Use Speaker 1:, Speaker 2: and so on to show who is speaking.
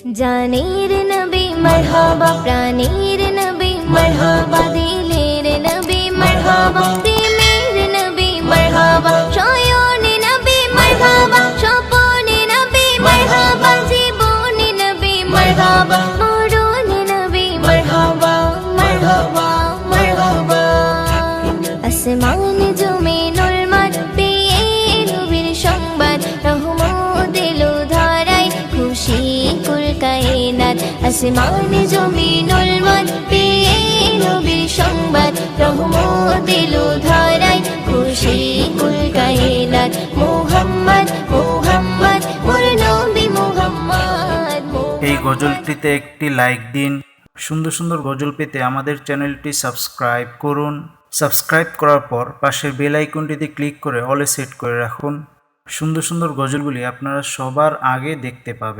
Speaker 1: জানের নবী মারহাবা, প্রাণের নবী মারহাবা, দিলের নবী মারহাবা, প্রেমের নবী মারহাবা, শয়নে নবী মারহাবা, স্বপনে নবী মারহাবা, জীবনে নবী মারহাবা, মরণে নবী মারহাবা, মারহাবা, মারহাবা। আসমানে জমিনুল মান পেয়ে নবীর সংবাদ, রহমত এলো ধারায়, খুশি কুল কায়নাত। আসমানে জমিনুল মান পেয়ে নবীর সংবাদ, রহমত এলো ধারায়, খুশি কুল কায়নাত। মুহাম্মদ মুহাম্মদ মোর নবী মুহাম্মদ।
Speaker 2: এই গজলটিতে একটি লাইক দিন। সুন্দর সুন্দর গজল পেতে আমাদের চ্যানেলটি সাবস্ক্রাইব করুন। সাবস্ক্রাইব করার পর পাশের বেল আইকনটিতে ক্লিক করে অলে সেট করে রাখুন। সুন্দর সুন্দর গজলগুলি আপনারা সবার আগে দেখতে পাবেন।